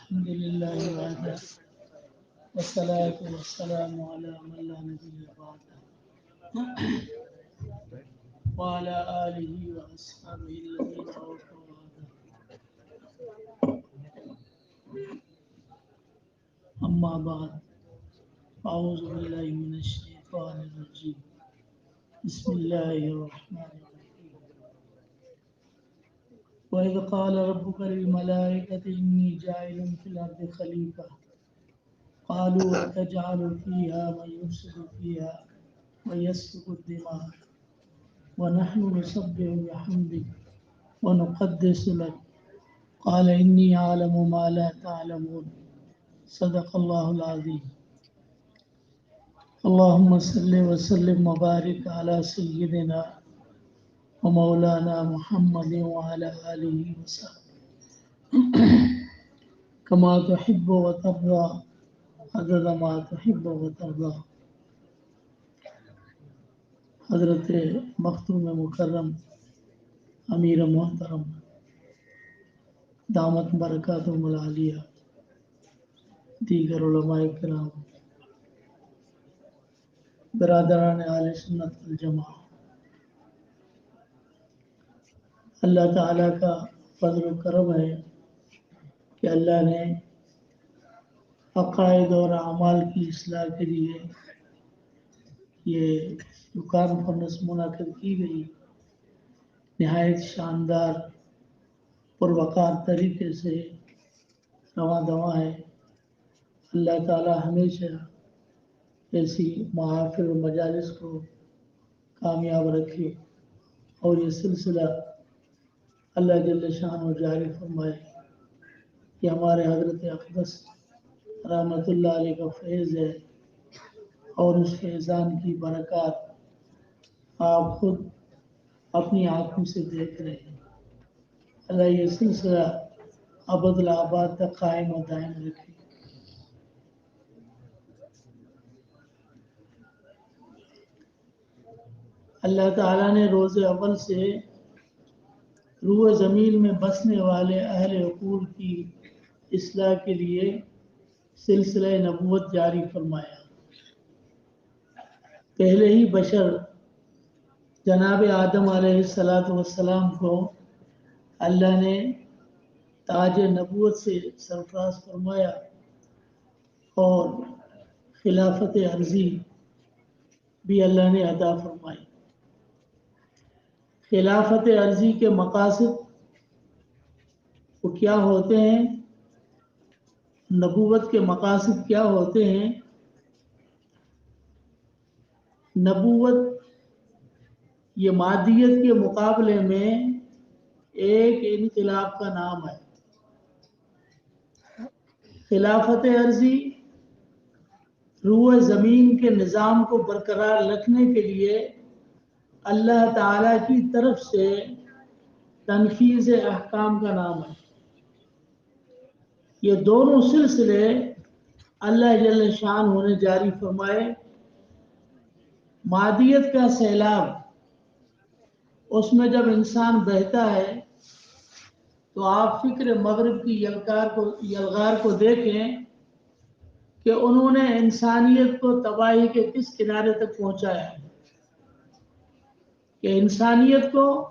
الحمد لله وحده والصلاة والسلام على من لا نبي بعده وعلى آله وأصحابه الذين أوفوا وعده. أما بعد، أعوذ بالله من الشيطان الرجيم. بسم الله الرحمن الرحيم. وإذ قال ربك للملائكة إني جاعل في الأرض خليفة قالوا أتجعل فيها من يفسد فيها ويسفك الدماء ونحن نسبح بحمدك ونقدس لك قال إني أعلم ما لا تعلمون. صدق الله العظيم. اللهم صل وسلم وبارك على سيدنا ومولانا محمد وعلى آله وصحبه كما تحب وترضى عدد ما تحب وترضى. حضرت مختوم مکرم امیر محترم دامت برکاتہم العالیہ، دیگر علماء کرام، برادران اہل سنت والجماعہ، اللہ تعالیٰ کا فضل و کرم ہے کہ اللہ نے عقائد اور اعمال کی اصلاح کے لیے یہ جو کانفرنس منعقد کی گئی نہایت شاندار پروقار طریقے سے رواں دواں ہے۔ اللہ تعالیٰ ہمیشہ ایسی محافل و مجالس کو کامیاب رکھے اور یہ سلسلہ اللہ جل شان و جاری فرمائے کہ ہمارے حضرت اقدس رحمت اللہ علیہ کا فیض ہے اور اس فیضان کی برکات آپ خود اپنی آنکھوں سے دیکھ رہے ہیں۔ اللہ یہ سلسلہ ابد الآباد تک قائم و دائم رکھے۔ اللہ تعالیٰ نے روز اول سے روح زمین میں بسنے والے اہل عقول کی اصلاح کے لیے سلسلہ نبوت جاری فرمایا۔ پہلے ہی بشر جناب آدم علیہ السلام کو اللہ نے تاج نبوت سے سرفراز فرمایا اور خلافت عرضی بھی اللہ نے عطا فرمائی۔ خلافت عرضی کے مقاصد وہ کیا ہوتے ہیں؟ نبوت کے مقاصد کیا ہوتے ہیں؟ نبوت یہ مادیت کے مقابلے میں ایک انقلاب کا نام ہے۔ خلافت عرضی روح زمین کے نظام کو برقرار رکھنے کے لیے اللہ تعالیٰ کی طرف سے تنفیذ احکام کا نام ہے۔ یہ دونوں سلسلے اللہ جل شانہ نے جاری فرمائے۔ مادیت کا سیلاب، اس میں جب انسان بہتا ہے تو آپ فکر مغرب کی یلغار کو دیکھیں کہ انہوں نے انسانیت کو تباہی کے کس کنارے تک پہنچایا ہے کہ انسانیت کو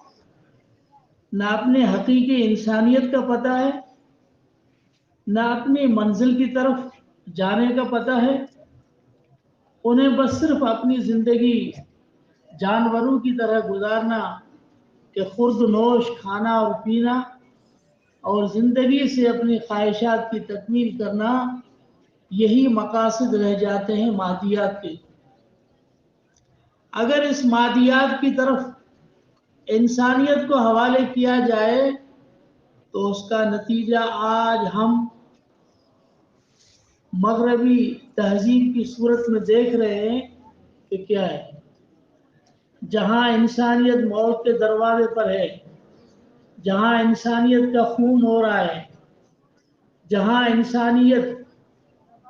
نہ اپنے حقیقی انسانیت کا پتہ ہے، نہ اپنی منزل کی طرف جانے کا پتہ ہے۔ انہیں بس صرف اپنی زندگی جانوروں کی طرح گزارنا کہ خورد نوش کھانا اور پینا اور زندگی سے اپنی خواہشات کی تکمیل کرنا، یہی مقاصد رہ جاتے ہیں مادیات کے۔ اگر اس مادیات کی طرف انسانیت کو حوالے کیا جائے تو اس کا نتیجہ آج ہم مغربی تہذیب کی صورت میں دیکھ رہے ہیں کہ کیا ہے۔ جہاں انسانیت موت کے دروازے پر ہے، جہاں انسانیت کا خون ہو رہا ہے، جہاں انسانیت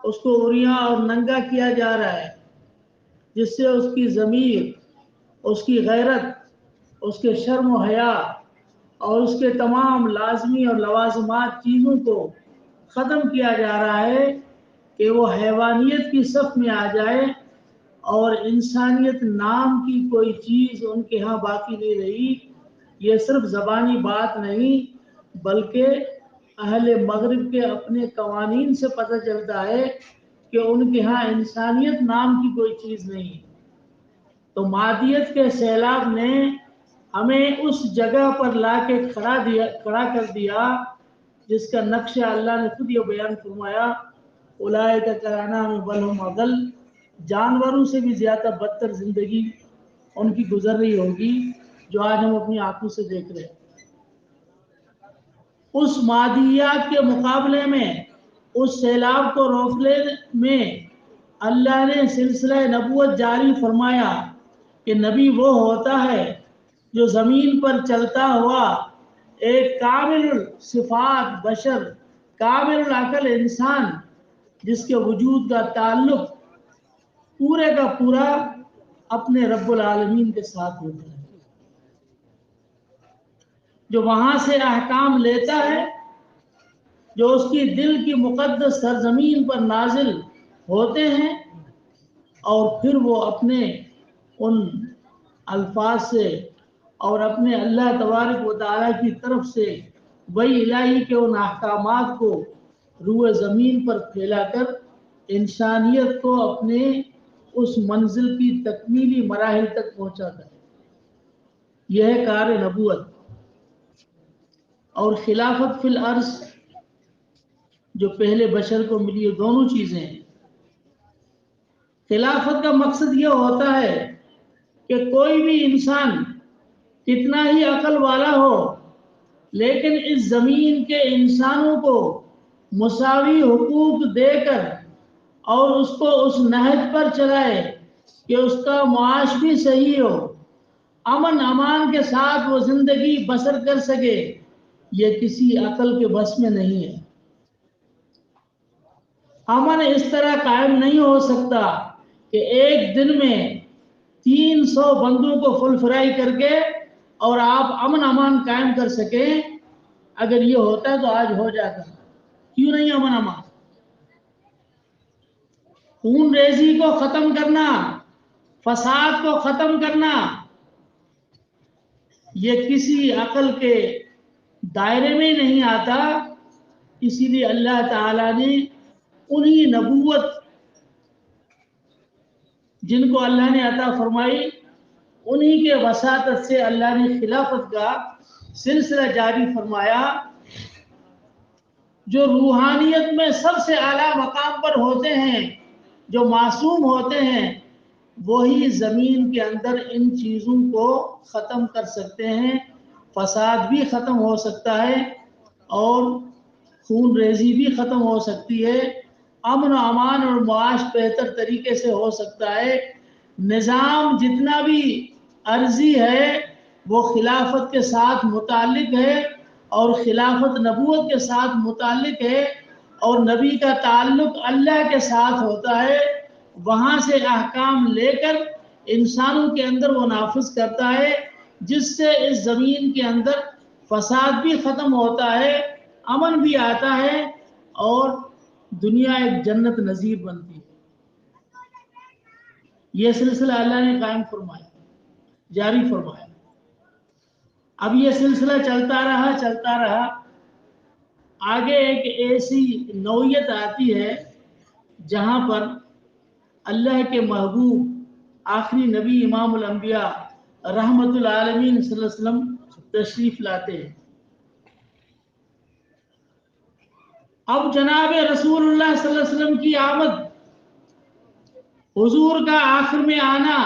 اس کو عریاں اور ننگا کیا جا رہا ہے، جس سے اس کی ضمیر، اس کی غیرت، اس کے شرم و حیا اور اس کے تمام لازمی اور لوازمات چیزوں کو ختم کیا جا رہا ہے کہ وہ حیوانیت کی صف میں آ جائے اور انسانیت نام کی کوئی چیز ان کے ہاں باقی نہیں رہی۔ یہ صرف زبانی بات نہیں بلکہ اہل مغرب کے اپنے قوانین سے پتہ چلتا ہے کہ ان کے ہاں انسانیت نام کی کوئی چیز نہیں ہے۔ تو مادیت کے سیلاب نے ہمیں اس جگہ پر لا کے کھڑا کر دیا جس کا نقشہ اللہ نے خود یہ بیان فرمایا، اولئک کالانعام بل ھم اضل، جانوروں سے بھی زیادہ بدتر زندگی ان کی گزر رہی ہوگی جو آج ہم اپنی آنکھوں سے دیکھ رہے ہیں۔ اس مادیات کے مقابلے میں اس سیلاب کو روکنے میں اللہ نے سلسلہ نبوت جاری فرمایا کہ نبی وہ ہوتا ہے جو زمین پر چلتا ہوا ایک کامل صفات بشر، کامل العقل انسان جس کے وجود کا تعلق پورے کا پورا اپنے رب العالمین کے ساتھ ہوتا ہے، جو وہاں سے احکام لیتا ہے جو اس کی دل کی مقدس سرزمین پر نازل ہوتے ہیں، اور پھر وہ اپنے ان الفاظ سے اور اپنے اللہ تبارک و تعالیٰ کی طرف سے وحی الہی کے ان احکامات کو روئے زمین پر پھیلا کر انسانیت کو اپنے اس منزل کی تکمیلی مراحل تک پہنچاتا ہے۔ یہ ہے کار نبوت۔ اور خلافت فی الارض جو پہلے بشر کو ملی، یہ دونوں چیزیں ہیں۔ خلافت کا مقصد یہ ہوتا ہے کہ کوئی بھی انسان کتنا ہی عقل والا ہو لیکن اس زمین کے انسانوں کو مساوی حقوق دے کر اور اس کو اس نہج پر چلائے کہ اس کا معاش بھی صحیح ہو، امن امان کے ساتھ وہ زندگی بسر کر سکے، یہ کسی عقل کے بس میں نہیں ہے۔ امن اس طرح قائم نہیں ہو سکتا کہ ایک دن میں 300 بندوں کو فل فرائی کر کے اور آپ امن امان قائم کر سکیں۔ اگر یہ ہوتا تو آج ہو جاتا، کیوں نہیں امن امان؟ خون ریزی کو ختم کرنا، فساد کو ختم کرنا، یہ کسی عقل کے دائرے میں نہیں آتا۔ اسی لیے اللہ تعالیٰ نے انہی نبوت جن کو اللہ نے عطا فرمائی، انہی کے وساطت سے اللہ نے خلافت کا سلسلہ جاری فرمایا۔ جو روحانیت میں سب سے اعلیٰ مقام پر ہوتے ہیں، جو معصوم ہوتے ہیں، وہی زمین کے اندر ان چیزوں کو ختم کر سکتے ہیں۔ فساد بھی ختم ہو سکتا ہے اور خون ریزی بھی ختم ہو سکتی ہے، امن و امان اور معاش بہتر طریقے سے ہو سکتا ہے۔ نظام جتنا بھی عرضی ہے وہ خلافت کے ساتھ متعلق ہے اور خلافت نبوت کے ساتھ متعلق ہے، اور نبی کا تعلق اللہ کے ساتھ ہوتا ہے۔ وہاں سے احکام لے کر انسانوں کے اندر وہ نافذ کرتا ہے، جس سے اس زمین کے اندر فساد بھی ختم ہوتا ہے، امن بھی آتا ہے اور دنیا ایک جنت نظیر بنتی ہے۔ یہ سلسلہ اللہ نے قائم فرمایا، جاری فرمایا۔ اب یہ سلسلہ چلتا رہا، آگے ایک ایسی نوعیت آتی ہے جہاں پر اللہ کے محبوب آخری نبی امام الانبیاء رحمت العالمین صلی اللہ علیہ وسلم تشریف لاتے ہیں۔ اب جناب رسول اللہ صلی اللہ علیہ وسلم کی آمد، حضور کا آخر میں آنا،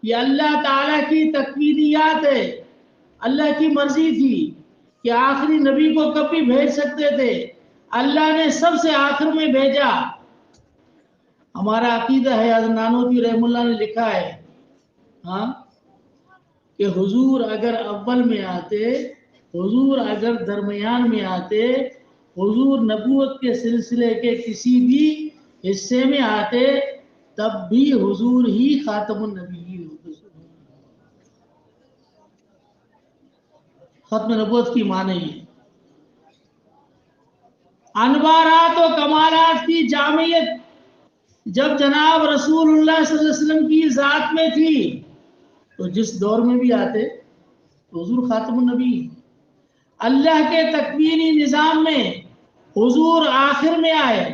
یہ اللہ تعالیٰ کی تقویلیات ہے۔ اللہ کی مرضی تھی کہ آخری نبی کو کب بھی بھیج سکتے تھے، اللہ نے سب سے آخر میں بھیجا۔ ہمارا عقیدہ ہے، حضرت نانوتوی رحم اللہ نے لکھا ہے کہ حضور اگر اول میں آتے، حضور اگر درمیان میں آتے، حضور نبوت کے سلسلے کے کسی بھی حصے میں آتے، تب بھی حضور ہی خاتم النبیین ہوتے۔ ختم نبوت کی معنی ہے انوارات و کمالات کی جامعیت جب جناب رسول اللہ صلی اللہ علیہ وسلم کی ذات میں تھی تو جس دور میں بھی آتے تو حضور خاتم النبی، اللہ کے تکوینی نظام میں حضور آخر میں آئے،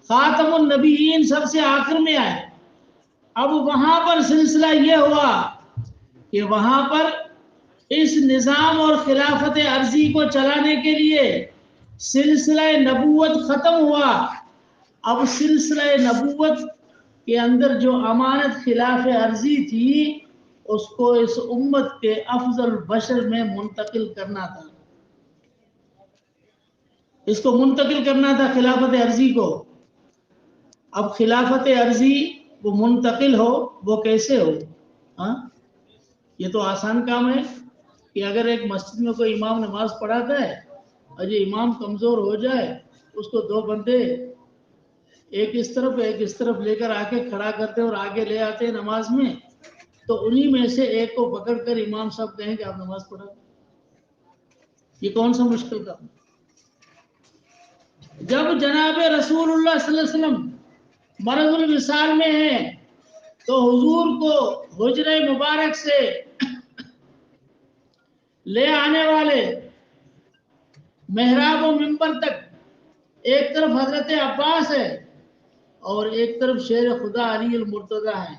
خاتم النبیین سب سے آخر میں آئے۔ اب وہاں پر سلسلہ یہ ہوا کہ وہاں پر اس نظام اور خلافت عرضی کو چلانے کے لیے سلسلہ نبوت ختم ہوا۔ اب سلسلہ نبوت کے اندر جو امانت خلاف عرضی تھی اس کو اس امت کے افضل بشر میں منتقل کرنا تھا، اس کو منتقل کرنا تھا خلافت عرضی کو۔ اب خلافت عرضی وہ منتقل ہو، وہ کیسے ہو؟ ہاں، یہ تو آسان کام ہے کہ اگر ایک مسجد میں کوئی امام نماز پڑھاتا ہے اور یہ امام کمزور ہو جائے، اس کو دو بندے ایک اس طرف لے کر آ کے کھڑا کرتے اور آگے لے آتے ہیں نماز میں، تو انہی میں سے ایک کو پکڑ کر امام صاحب کہیں کہ آپ نماز پڑھا۔ یہ کون سا مشکل کام؟ جب جناب رسول اللہ صلی اللہ علیہ وسلم مرض الوصال میں ہیں تو حضور کو حجرہ مبارک سے لے آنے والے محراب و منبر تک ایک طرف حضرت عباس ہے اور ایک طرف شیر خدا علی المرتضیٰ ہے۔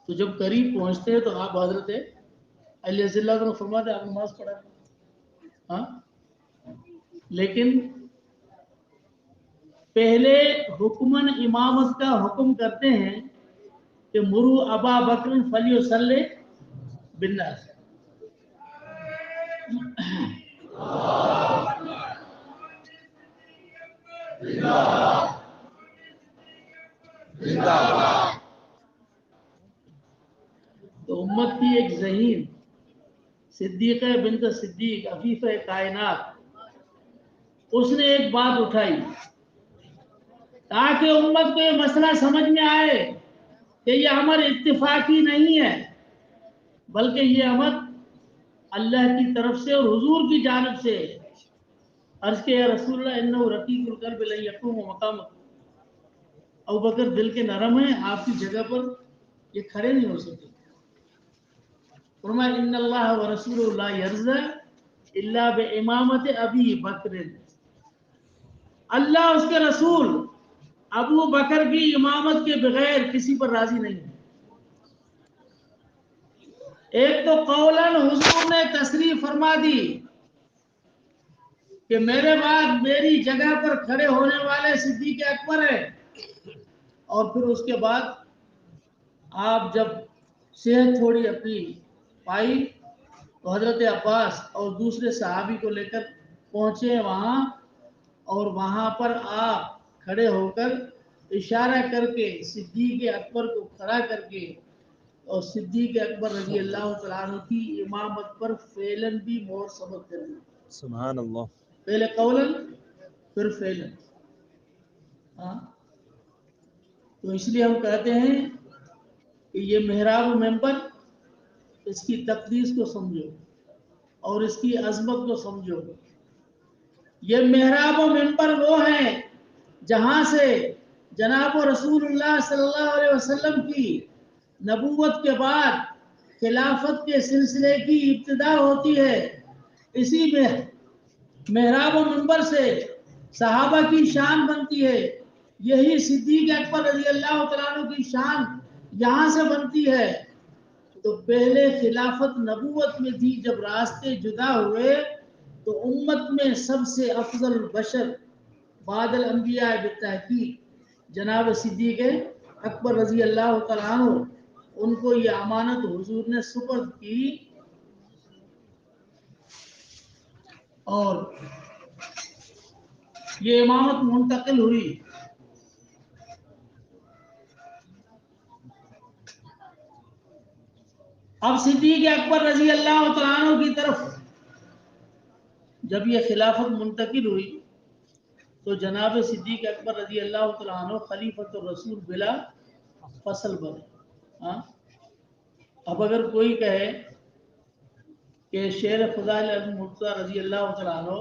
تو جب قریب پہنچتے ہیں تو آپ حضرت علی رضی اللہ عنہ فرماتے آپ نماز پڑھا۔ ہاں، لیکن پہلے حکمن امامت کا حکم کرتے ہیں کہ مرو ابا بکر فلیصلی بالناس۔ تو امت کی ایک ذہین صدیقہ بنت صدیق عفیفہ کائنات، اس نے ایک بات اٹھائی تاکہ امت کو یہ مسئلہ سمجھ میں آئے کہ یہ امر اتفاقی نہیں ہے بلکہ یہ امر اللہ کی طرف سے اور حضور کی جانب سے۔ عرض کہ یا رسول اللہ انہ رقیق القلب لن یقوم مقامک، ابوبکر دل کے نرم ہیں، آپ کی جگہ پر یہ کھڑے نہیں ہو سکتے۔ فرمایا ان اللہ ورسولہ لا یرضی الا بامامت ابی بکر، اللہ اس کے رسول ابو بکر کی امامت کے بغیر کسی پر راضی نہیں ہے۔ ایک تو قولاً حضور نے تصریح فرما دی کہ میرے بعد میری جگہ پر کھڑے ہونے والے صدیق اکبر ہے، اور پھر اس کے بعد آپ جب صحت تھوڑی اپنی پائی تو حضرت عباس اور دوسرے صحابی کو لے کر پہنچے وہاں، اور وہاں پر آپ کھڑے ہو کر اشارہ کر کے صدیق اکبر کو کھڑا کر کے اور صدیق اکبر رضی اللہ تعالیٰ عنہ کی امامت پر فعلاً بھی مہر ثبت کر دی۔ سبحان اللہ۔ پہلے قولاً پھر فعلاً۔ ہاں، تو اس لیے ہم کہتے ہیں کہ یہ محراب و منبر، اس کی تقدیس کو سمجھو اور اس کی عظمت کو سمجھو۔ یہ محراب و منبر وہ ہیں جہاں سے جناب رسول اللہ صلی اللہ علیہ وسلم کی نبوت کے بعد خلافت کے سلسلے کی ابتدا ہوتی ہے۔ اسی میں محراب و منبر سے صحابہ کی شان بنتی ہے، یہی صدیق اکبر رضی اللہ تعالیٰ عنہ کی شان یہاں سے بنتی ہے۔ تو پہلے خلافت نبوت میں تھی، جب راستے جدا ہوئے تو امت میں سب سے افضل بشر بعد الانبیاء بالتحقیق جناب صدیق اکبر رضی اللہ تعالیٰ عنہ، ان کو یہ امانت حضور نے سپرد کی اور یہ امامت منتقل ہوئی۔ اب صدیق اکبر رضی اللہ تعالیٰ عنہ کی طرف جب یہ خلافت منتقل ہوئی تو جناب صدیق اکبر رضی اللہ تعالیٰ عنہ خلیفۃ الرسول بلا فصل بنے۔ ہاں، اب اگر کوئی کہے کہ شیر خدا المرتضیٰ رضی اللہ تعالیٰ عنہ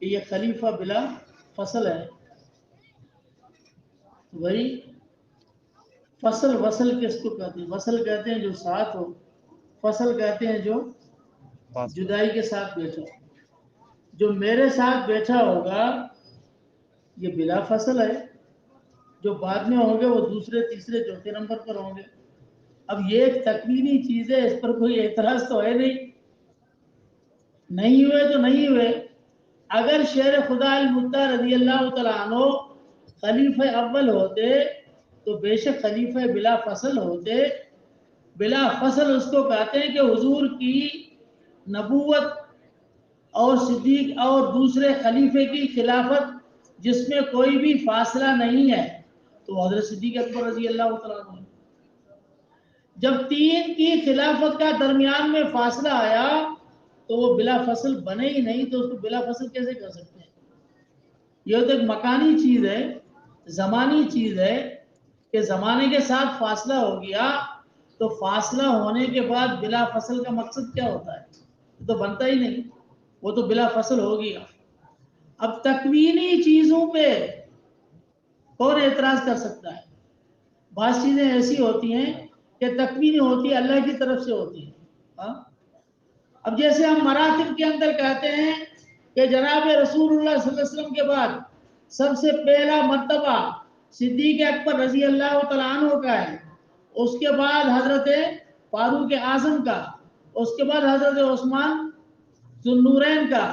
کہ یہ خلیفہ بلا فصل ہے. وہی فصل وصل کس کو کہتے ہیں؟ وصل کہتے ہیں جو ساتھ ہو، فصل کہتے ہیں جو جدائی کے ساتھ بیٹھا ہو. جو میرے ساتھ بیٹھا ہوگا یہ بلا فصل ہے، جو بعد میں ہوں گے وہ دوسرے تیسرے چوتھے نمبر پر ہوں گے. اب یہ ایک تکوینی چیز ہے، اس پر کوئی اعتراض تو ہے نہیں ہوئے تو نہیں ہوئے. اگر شیر خدا المطاع رضی اللہ تعالیٰ عنہ خلیفہ اول ہوتے تو بے شک خلیفہ بلا فصل ہوتے. بلا فصل اس کو کہتے ہیں کہ حضور کی نبوت اور صدیق اور دوسرے خلیفے کی خلافت جس میں کوئی بھی فاصلہ نہیں ہے تو حضرت صدیق اکبر رضی اللہ تعالیٰ عنہ. جب تین کی خلافت کا درمیان میں فاصلہ آیا تو وہ بلا فصل بنے ہی نہیں، تو اس کو بلا فصل کیسے کر سکتے ہیں؟ یہ تو ایک مکانی چیز ہے، زمانی چیز ہے کہ زمانے کے ساتھ فاصلہ ہو گیا تو فاصلہ ہونے کے بعد بلا فصل کا مقصد کیا ہوتا ہے؟ یہ تو بنتا ہی نہیں، وہ تو بلا فصل ہو گیا. اب تکوینی چیزوں پہ کون اعتراض کر سکتا ہے؟ بعض چیزیں ایسی ہوتی ہیں کہ تکوینی ہوتی ہے، اللہ کی طرف سے ہوتی ہے. اب جیسے ہم مراتب کے اندر کہتے ہیں کہ جناب رسول اللہ صلی اللہ علیہ وسلم کے بعد سب سے پہلا مرتبہ صدیق اکبر رضی اللہ تعالیٰ عنہ کا ہے، اس کے بعد حضرت فاروق اعظم کا، اس کے بعد حضرت عثمان ذو النورین کا،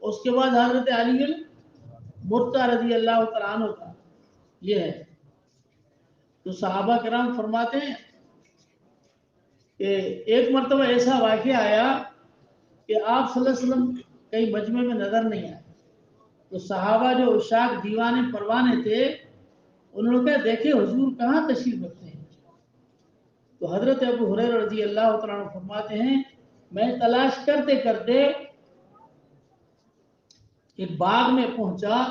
اس کے بعد حضرت علی المرتضی رضی اللہ تعالیٰ عنہ کا. یہ ہے. تو صحابہ کرام فرماتے ہیں کہ ایک مرتبہ ایسا واقعہ آیا کہ آپ صلی اللہ علیہ وسلم کئی مجمع میں نظر نہیں آئے. تو صحابہ جو عشاق دیوانے پروانے تھے انہوں نے کہا دیکھیں حضور کہاں تشریف رکھتے ہیں. تو حضرت ابو ہریرہ رضی اللہ تعالیٰ عنہ فرماتے ہیں میں تلاش کرتے کرتے ایک باغ میں پہنچا،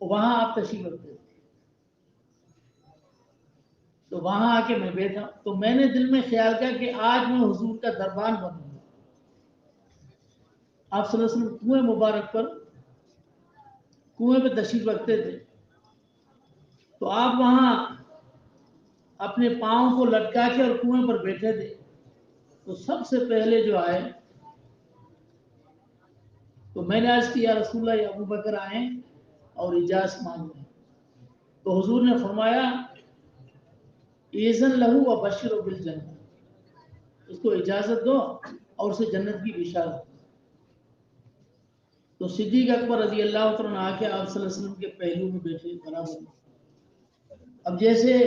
وہاں آپ تشریف رکھتے تھے. تو وہاں آ کے میں بیٹھا تو میں نے دل میں خیال کیا کہ آج میں حضور کا دربان بنوں گا. آپ صلی اللہ علیہ وسلم کنویں مبارک پر کنویں پہ تشریف رکھتے تھے. تو آپ وہاں اپنے پاؤں کو لٹکا کے اور کنویں پر بیٹھے تھے. تو سب سے پہلے جو آئے تو میں نے عرض کیا رسول اللہ ابو بکر آئے اور اجازت مانگ رہے ہیں. تو حضور نے فرمایا اذن لہو و بشرہ بالجنہ، اس کو اجازت دو اور اسے جنت کی بشارت. تو صدیق اکبر رضی اللہ عنہ آ کے آپ صلی اللہ علیہ وسلم کے پہلو میں بیٹھے برابر. اب جیسے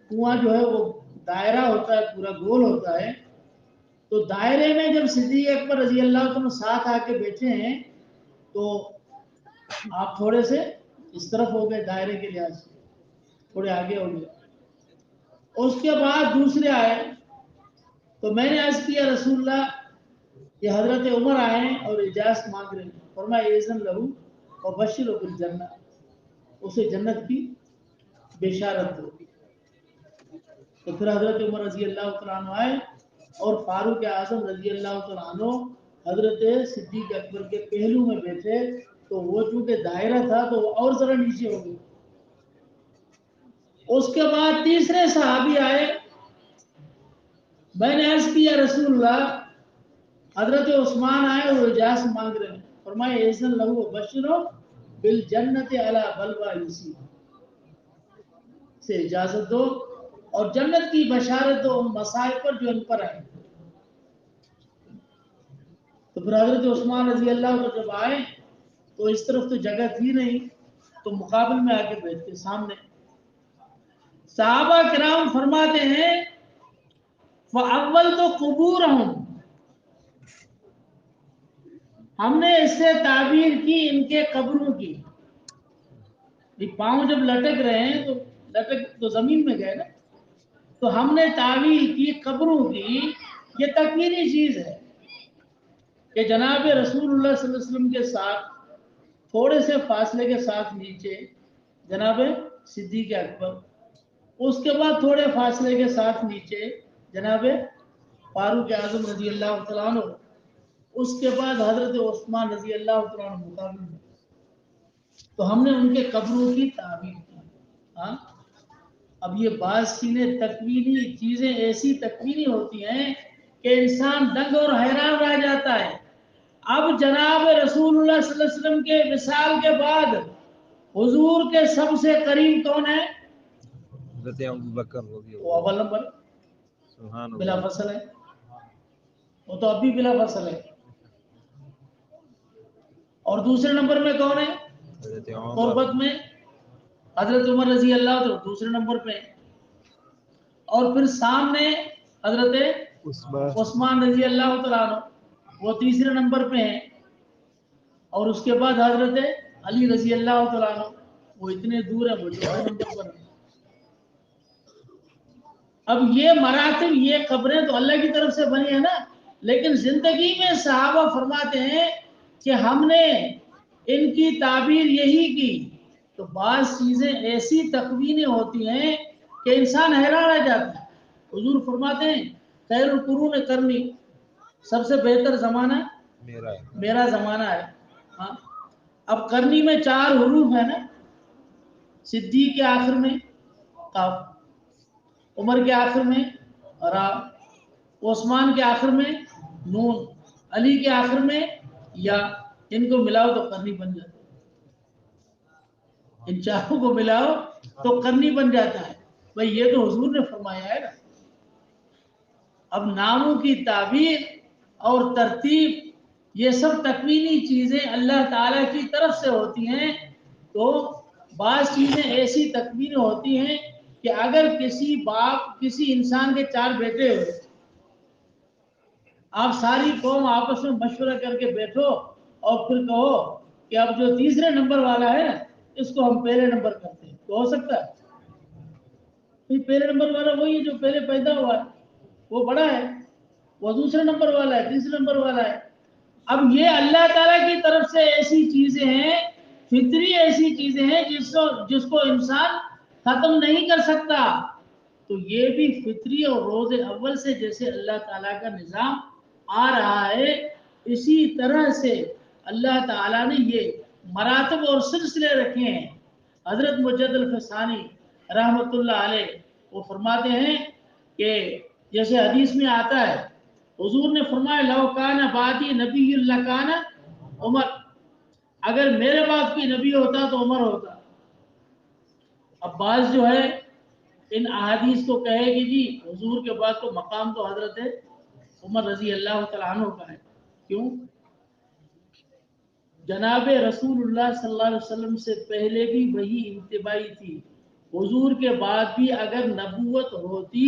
کنواں جو ہے وہ دائرہ ہوتا ہے، پورا گول ہوتا ہے، تو دائرے میں جب صدیق اکبر رضی اللہ عنہ ساتھ آ کے بیٹھے ہیں تو آپ تھوڑے سے اس طرف ہو گئے دائرے کے لحاظ سے، تھوڑے آگے ہو گئے. اس کے بعد دوسرے آئے تو میں نے عرض کیا رسول اللہ یہ حضرت عمر آئے ہیں اور اجازت مانگ رہے ہیں. فرمایا اذن لہو و بشرہ بالجنہ، اسے جنت کی بشارت دو. تو پھر حضرت عمر رضی اللہ تعالیٰ عنہ آئے اور فاروق اعظم رضی اللہ تعالیٰ عنہ حضرت صدیق اکبر کے پہلو میں بیٹھے. تو وہ چونکہ دائرہ تھا تو وہ اور ذرا نیچے ہو گئے. اس کے بعد تیسرے صحابی آئے، میں نے عرض کیا رسول اللہ حضرت عثمان آئے اور اجازت مانگ رہے ہیں. فرمایا اذن لہو و بشرہ بالجنۃ علی بلوى یصیب، سے اجازت دو اور جنت کی بشارت دو ان مصائب پر جو ان پر آئے. تو پھر حضرت عثمان رضی اللہ عنہ جب آئے تو اس طرف تو جگہ تھی نہیں، تو مقابل میں آ کے بیٹھ کے سامنے. صحابہ کرام فرماتے ہیں فَأَوَّلْتُ قُبُورَهُمْ، ہم نے اس سے تعبیر کی ان کے قبروں کی. پاؤں جب لٹک رہے ہیں تو لٹک تو زمین میں گئے نا، تو ہم نے تعبیر کی قبروں کی. یہ تکوینی چیز ہے کہ جناب رسول اللہ صلی اللہ علیہ وسلم کے ساتھ تھوڑے سے فاصلے کے ساتھ نیچے جناب صدیق اکبر، اس کے بعد تھوڑے فاصلے کے ساتھ نیچے جناب فاروق اعظم رضی اللہ تعالیٰ عنہ، اس کے بعد حضرت عثمان رضی اللہ تعالیٰ عنہ مقابل میں، تو ہم نے ان کے قبروں کی تعمیر کی. ہاں اب یہ بعض چیزیں تکوینی چیزیں ایسی تکوینی ہوتی ہیں کہ انسان دنگ اور حیران رہ جاتا ہے. اب جناب رسول اللہ صلی اللہ علیہ وسلم کے وصال کے بعد حضور کے سب سے قریب کون ہے؟ حضرت ابوبکر رضی وہ اللہ اول نمبر سبحان بلا اللہ. فصل ہے، وہ تو اب بھی بلا فصل ہے. اور دوسرے نمبر میں کون ہے؟ حضرت عمر قربت میں حضرت عمر رضی اللہ عنہ دوسرے نمبر پہ، اور پھر سامنے حضرت عثمان رضی اللہ تعالیٰ عنہ وہ تیسرے نمبر پہ ہیں، اور اس کے بعد حضرت علی رضی اللہ تعالیٰ عنہ وہ اتنے دور ہے، وہ چوتھے نمبر پر ہیں. اب یہ مراتب یہ قبریں تو اللہ کی طرف سے بنی ہے نا، لیکن زندگی میں صحابہ فرماتے ہیں کہ ہم نے ان کی تعبیر یہی کی. تو بعض چیزیں ایسی تکوینیں ہوتی ہیں کہ انسان حیران رہ جاتا ہے. حضور فرماتے ہیں خیر القرون قرنی، سب سے بہتر زمانہ میرا زمانہ ہے. ہاں اب قرنی میں 4 حروف ہے نا، صدیق کے آخر میں قاف، عمر کے آخر میں را، عثمان کے آخر میں نون، علی کے آخر میں یا. ان کو ملاؤ تو قرنی بن جاتا ہے. ان چاروں کو ملاؤ تو قرنی بن جاتا ہے. بھئی یہ تو حضور نے فرمایا ہے نا. اب ناموں کی تعبیر اور ترتیب یہ سب تکوینی چیزیں اللہ تعالیٰ کی طرف سے ہوتی ہیں. تو بعض چیزیں ایسی تکوین ہوتی ہیں کہ اگر کسی باپ کسی انسان کے 4 بیٹے ہوئے، آپ ساری قوم آپس میں مشورہ کر کے بیٹھو اور پھر کہو کہ اب جو تیسرے نمبر والا ہے اس کو ہم پہلے نمبر کرتے ہیں، تو ہو سکتا ہے؟ پہلے نمبر والا وہی ہے جو پہلے پیدا ہوا ہے، وہ بڑا ہے، وہ دوسرے نمبر والا ہے، تیسرے نمبر والا ہے. اب یہ اللہ تعالیٰ کی طرف سے ایسی چیزیں ہیں، فطری ایسی چیزیں ہیں جس کو انسان ختم نہیں کر سکتا. تو یہ بھی فطری اور روز اول سے جیسے اللہ تعالیٰ کا نظام آ رہا ہے، اسی طرح سے اللہ تعالیٰ نے یہ مراتب اور سلسلے رکھے ہیں. حضرت مجد الفسانی رحمت اللہ علیہ وہ فرماتے ہیں کہ جیسے حدیث میں آتا ہے، حضور نے فرمایا لو کان بعدی نبی لکان عمر، اگر میرے بعد کوئی نبی ہوتا تو عمر ہوتا. اب بعض جو ہے ان احادیث کو کہے کہ جی حضور کے بعد تو مقام تو حضرت عمر رضی اللہ تعالیٰ عنہ کا ہے. کیوں؟ جناب رسول اللہ صلی اللہ علیہ وسلم سے پہلے بھی وہی انتباہی تھی، حضور کے بعد بھی اگر نبوت ہوتی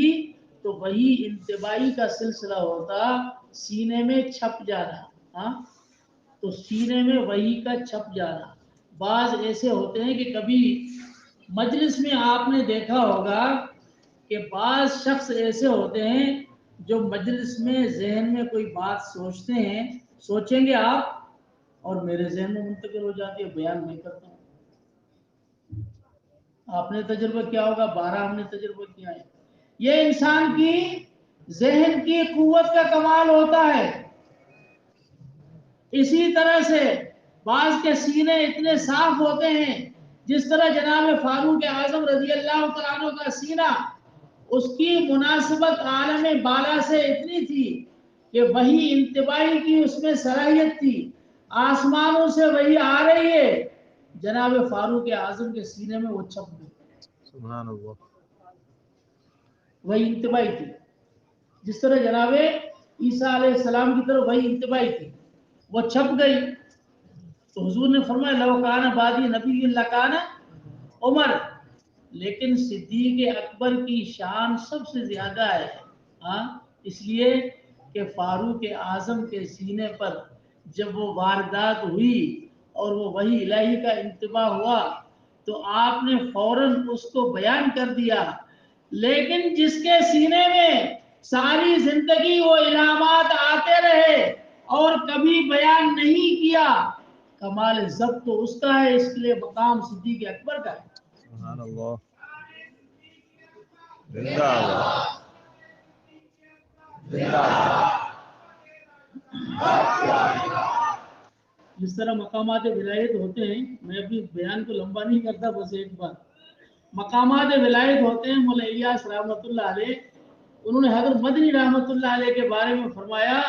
تو وہی انتباہی کا سلسلہ ہوتا، سینے میں چھپ جانا. ہاں تو سینے میں وہی کا چھپ جانا. بعض ایسے ہوتے ہیں کہ کبھی مجلس میں آپ نے دیکھا ہوگا کہ بعض شخص ایسے ہوتے ہیں جو مجلس میں ذہن میں کوئی بات سوچتے ہیں، سوچیں گے آپ اور میرے ذہن میں منتقل ہو جاتی ہے، بیان نہیں کرتا ہوں. آپ نے تجربہ کیا ہوگا، 12 ہم نے تجربہ کیا ہے. یہ انسان کی ذہن کی قوت کا کمال ہوتا ہے. اسی طرح سے بعض کے سینے اتنے صاف ہوتے ہیں، جس طرح جناب فاروق اعظم رضی اللہ تعالیٰ عنہ کا سینہ، اس کی مناسبت عالم بالا سے اتنی تھی کہ وہی انتباہی کی اس میں صلاحیت تھی. آسمانوں سے وہی آ رہی ہے، جناب فاروق اعظم کے سینے میں وہ چھپ گئی. سبحان اللہ. وہی انتباہی تھی. جس طرح جناب عیسیٰ علیہ السلام کی طرف وہی انتباہی تھی، وہ چھپ گئی. تو حضور نے فرمایا لو کان بعدی نبی لکان عمر، لیکن صدیق اکبر کی شان سب سے زیادہ ہے. ہاں اس لیے کہ فاروق اعظم کے سینے پر جب وہ واردات ہوئی اور وہ وحی الہی کا انتباہ ہوا تو آپ نے فوراً اس کو بیان کر دیا. لیکن جس کے سینے میں ساری زندگی وہ علامات آتے رہے اور کبھی بیان نہیں کیا، کمال ضبط تو اس کا ہے، اس کے لیے مقام صدیق اکبر کا ہے. سبحان اللہ. زندہ باد. زندہ باد. جس طرح مقامات ولایت ہوتے ہیں، میں ابھی بیان کو لمبا نہیں کرتا، بس ایک بات، مقامات ولایت ہوتے ہیں. مولا الیاس رحمۃ اللہ علیہ، انہوں نے حضرت مدنی رحمۃ اللہ علیہ کے بارے میں فرمایا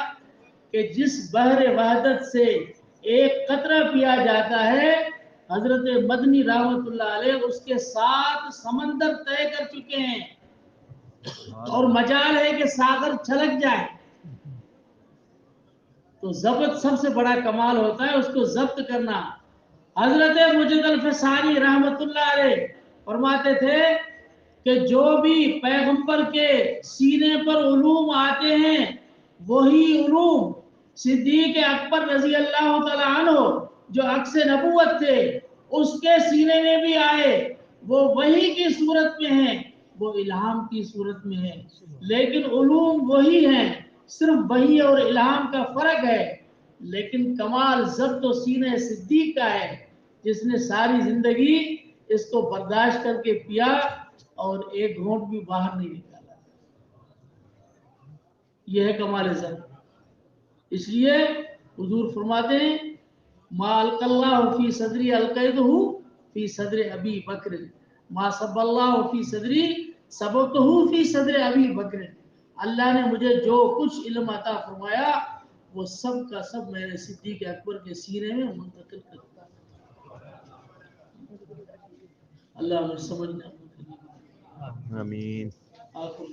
کہ جس بحر وحدت سے ایک قطرہ پیا جاتا ہے، حضرت مدنی رحمۃ اللہ علیہ اس کے 7 سمندر طے کر چکے ہیں، اور مجال ہے کہ ساغر چھلک جائے. تو ضبط سب سے بڑا کمال ہوتا ہے، اس کو ضبط کرنا. حضرت مجد الفسانی رحمت اللہ علیہ فرماتے تھے کہ جو بھی پیغمبر کے سینے پر علوم آتے ہیں، وہی علوم صدیق اکبر رضی اللہ تعالی عنہ جو عکس نبوت تھے اس کے سینے میں بھی آئے، وہ وحی کی صورت میں ہیں، وہ الہام کی صورت میں ہے، لیکن علوم وہی ہیں، صرف وحی اور الہام کا فرق ہے. لیکن کمال ضبط و سینہ صدیق کا ہے، جس نے ساری زندگی اس کو برداشت کر کے پیا اور ایک گھونٹ بھی باہر نہیں نکالا. یہ ہے کمال ضبط. اس لیے حضور فرماتے ہیں ما القى الله في صدري القيته في صدر ابي بکر، ما صب الله في صدري صببته في صدر ابي بکر. اللہ نے مجھے جو کچھ علم عطا فرمایا وہ سب کا سب میرے صدیق اکبر کے سینے میں منتقل کرتا ہے. اللہ ہمیں سمجھنا. آمین. آخر